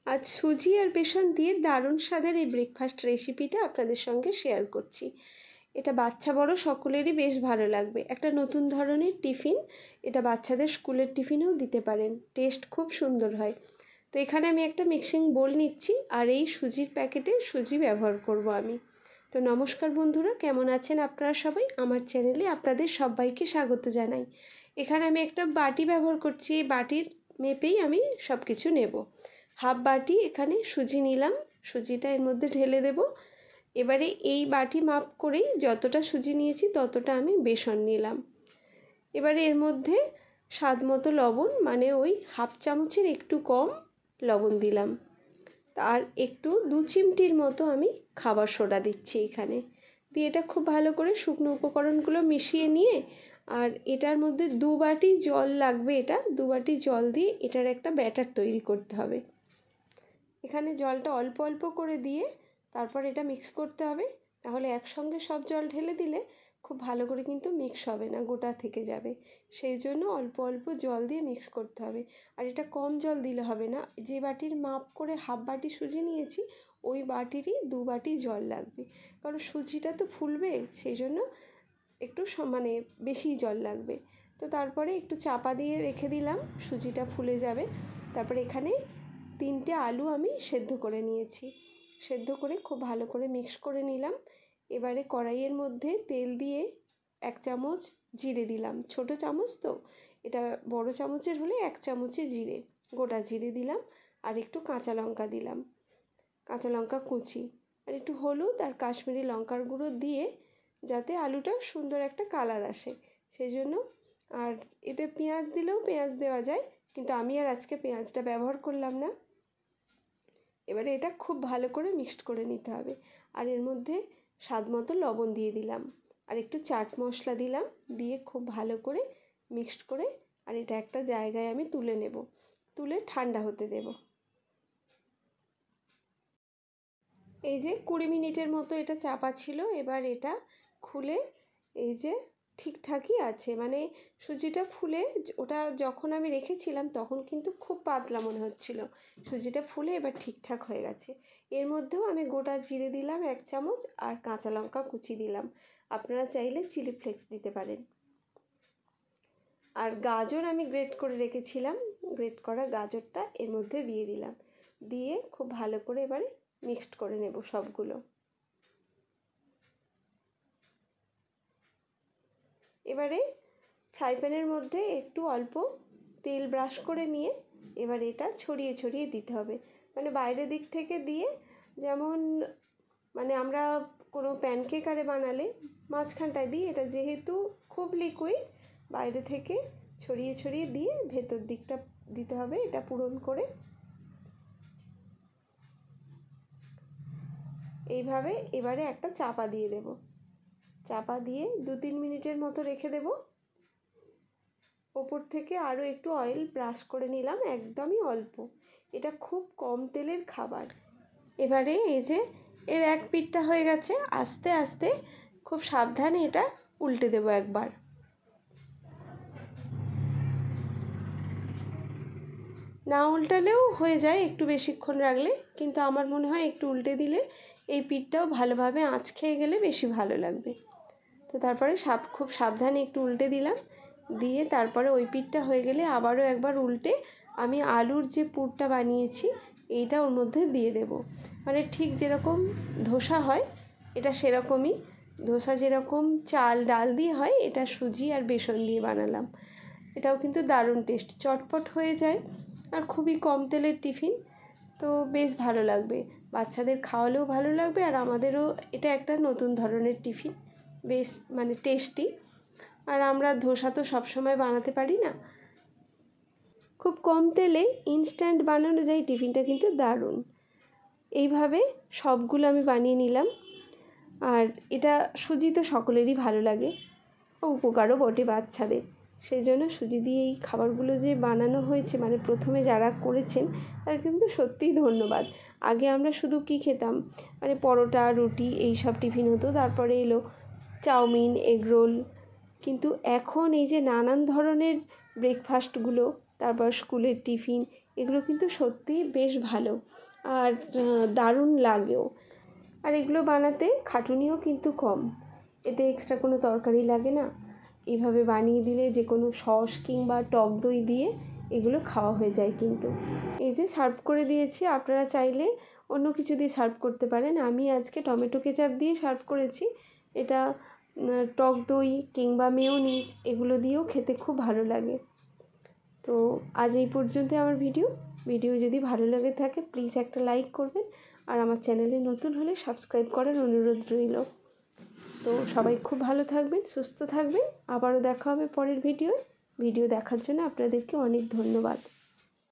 আজ সুজি আর বেসন দিয়ে দারুণ স্বাদের এই ব্রেকফাস্ট রেসিপিটা আপনাদের সঙ্গে শেয়ার করছি। এটা বাচ্চা বড় সকলেরই বেশ ভালো লাগবে। একটা নতুন ধরনের টিফিন, এটা বাচ্চাদের স্কুলের টিফিনেও দিতে পারেন, টেস্ট খুব সুন্দর হয়। তো এখানে আমি একটা মিক্সিং বোল নিচ্ছি আর এই সুজির প্যাকেটে সুজি ব্যবহার করব আমি। তো নমস্কার বন্ধুরা, কেমন আছেন আপনারা সবাই? আমার চ্যানেলে আপনাদের সবাইকে স্বাগত জানাই। এখানে আমি একটা বাটি ব্যবহার করছি, এই বাটির মেপেই আমি সব কিছু নেব। হাফ বাটি এখানে সুজি নিলাম, সুজিটা এর মধ্যে ঢেলে দেব। এবারে এই বাটি মাপ করেই যতটা সুজি নিয়েছি ততটা আমি বেসন নিলাম। এবারে এর মধ্যে স্বাদ মতো লবণ, মানে ওই হাফ চামচের একটু কম লবণ দিলাম। আর একটু 2 চিমটির মতো আমি খাবার সোডা দিচ্ছি এখানে। দিয়ে এটা খুব ভালো করে শুকনো উপকরণগুলো মিশিয়ে নিয়ে, আর এটার মধ্যে 2 বাটি জল লাগবে। এটা 2 বাটি জল দিয়ে এটার একটা ব্যাটার তৈরি করতে হবে। এখানে জলটা অল্প অল্প করে দিয়ে তারপর এটা মিক্স করতে হবে, নাহলে একসঙ্গে সব জল ঢেলে দিলে খুব ভালো করে কিন্তু মিক্স হবে না, গোটা থেকে যাবে। সেই জন্য অল্প অল্প জল দিয়ে মিক্স করতে হবে। আর এটা কম জল দিলে হবে না, যে বাটির মাপ করে হাফ বাটি সুজি নিয়েছি ওই বাটিরই 2 বাটি জল লাগবে, কারণ সুজিটা তো ফুলবে, সেই জন্য একটু মানে বেশি জল লাগবে। তো তারপরে একটু চাপা দিয়ে রেখে দিলাম, সুজিটা ফুলে যাবে। তারপরে এখানে 3টে আলু আমি সেদ্ধ করে নিয়েছি, সেদ্ধ করে খুব ভালো করে মিক্স করে নিলাম। এবারে কড়াইয়ের মধ্যে তেল দিয়ে 1 চামচ জিরে দিলাম, ছোট চামচ তো, এটা বড় চামচের হলে 1 চামচে জিরে, গোটা জিরে দিলাম। আর একটু কাঁচা লঙ্কা দিলাম, কাঁচা লঙ্কা কুচি, আর একটু হলুদ আর কাশ্মীরি লঙ্কার গুঁড়ো দিয়ে যাতে আলুটা সুন্দর একটা কালার আসে সেই জন্য। আর এতে পেঁয়াজ দিলেও পেঁয়াজ দেওয়া যায়, কিন্তু আমি আর আজকে পেঁয়াজটা ব্যবহার করলাম না। এবারে এটা খুব ভালো করে মিক্সড করে নিতে হবে। আর এর মধ্যে স্বাদ মতো লবণ দিয়ে দিলাম, আর একটু চাট মশলা দিলাম, দিয়ে খুব ভালো করে মিক্সড করে আর এটা একটা জায়গায় আমি তুলে নেব, তুলে ঠান্ডা হতে দেব। এই যে 20 মিনিটের মতো এটা চাপা ছিল, এবার এটা খুলে এই যে ঠিকঠাকই আছে, মানে সুজিটা ফুলে, ওটা যখন আমি রেখেছিলাম তখন কিন্তু খুব পাতলা মনে হচ্ছিল, সুজিটা ফুলে এবার ঠিকঠাক হয়ে গেছে। এর মধ্যেও আমি গোটা জিরে দিলাম 1 চামচ, আর কাঁচা লঙ্কা কুচি দিলাম, আপনারা চাইলে চিলি ফ্লেক্স দিতে পারেন। আর গাজর আমি গ্রেট করে রেখেছিলাম, গ্রেট করা গাজরটা এর মধ্যে দিয়ে দিলাম, দিয়ে খুব ভালো করে এবারে মিক্সড করে নেব সবগুলো। এবারে ফ্রাই প্যানের মধ্যে একটু অল্প তেল ব্রাশ করে নিয়ে এবার এটা ছড়িয়ে ছড়িয়ে দিতে হবে, মানে বাইরের দিক থেকে দিয়ে, যেমন মানে আমরা কোনো প্যানকেক আরে বানালে মাঝখানটায় দিই, এটা যেহেতু খুব লিকুইড, বাইরে থেকে ছড়িয়ে ছড়িয়ে দিয়ে ভেতর দিকটা দিতে হবে এটা পূরণ করে। এইভাবে এবারে একটা চাপা দিয়ে দেব, চাপা দিয়ে 2-3 মিনিটের মতো রেখে দেব। ওপর থেকে আরও একটু অয়েল ব্রাশ করে নিলাম, একদমই অল্প, এটা খুব কম তেলের খাবার। এবারে এই যে এর এক পিঠটা হয়ে গেছে, আস্তে আস্তে খুব সাবধানে এটা উল্টে দেব একবার। না উল্টালেও হয়ে যায় একটু বেশিক্ষণ রাখলে, কিন্তু আমার মনে হয় একটু উল্টে দিলে এই পিঠটাও ভালোভাবে আঁচ খেয়ে গেলে বেশি ভালো লাগবে। তো তারপরে খুব সাবধানে একটু উল্টে দিলাম, দিয়ে তারপরে ওই পিঠটা হয়ে গেলে আবারও একবার উল্টে আমি আলুর যে পুরটা বানিয়েছি এইটা ওর মধ্যে দিয়ে দেব, মানে ঠিক যেরকম ধোসা হয় এটা সেরকমই। ধোসা যেরকম চাল ডাল দিয়ে হয়, এটা সুজি আর বেসন দিয়ে বানালাম। এটাও কিন্তু দারুণ টেস্ট, চটপট হয়ে যায় আর খুবই কম তেলের টিফিন, তো বেশ ভালো লাগবে, বাচ্চাদের খাওয়ালেও ভালো লাগবে, আর আমাদেরও এটা একটা নতুন ধরনের টিফিন, বেশ মানে টেস্টি। আর আমরা ধোসা তো সবসময় বানাতে পারি না, খুব কম তেলে ইনস্ট্যান্ট বানানো যায় টিফিনটা, কিন্তু দারুণ। এইভাবে সবগুলো আমি বানিয়ে নিলাম। আর এটা সুজি তো সকলেরই ভালো লাগে, উপকারও বটে বাচ্চাদের, সেই জন্য সুজি দিয়ে এই খাবারগুলো যে বানানো হয়েছে, মানে প্রথমে যারা করেছেন তারা কিন্তু সত্যিই ধন্যবাদ। আগে আমরা শুধু কী খেতাম, মানে পরোটা রুটি এই সব টিফিন হতো, তারপরে এলো চাউমিন এগরোল, কিন্তু এখন এই যে নানান ধরনের ব্রেকফাস্টগুলো, তারপর স্কুলের টিফিন, এগুলো কিন্তু সত্যিই বেশ ভালো আর দারুণ লাগেও। আর এগুলো বানাতে খাটুনিও কিন্তু কম, এতে এক্সট্রা কোনো তরকারি লাগে না। এইভাবে বানিয়ে দিলে যে কোনো সস কিংবা টক দই দিয়ে এগুলো খাওয়া হয়ে যায় কিন্তু। এই যে সার্ভ করে দিয়েছি, আপনারা চাইলে অন্য কিছু দিয়ে সার্ভ করতে পারেন। আমি আজকে টমেটো কেচাপ দিয়ে সার্ভ করেছি। এটা টক দই কিংবা মেয়োনিজ এগুলো দিয়েও খেতে খুব ভালো লাগে। তো আজ এই পর্যন্ত আমার ভিডিও যদি ভালো লাগে থাকে প্লিজ একটা লাইক করবেন, আর আমার চ্যানেলে নতুন হলে সাবস্ক্রাইব করার অনুরোধ রইল। তো সবাই খুব ভালো থাকবেন, সুস্থ থাকবেন। আবারও দেখা হবে পরের ভিডিও দেখার জন্য আপনাদেরকে অনেক ধন্যবাদ।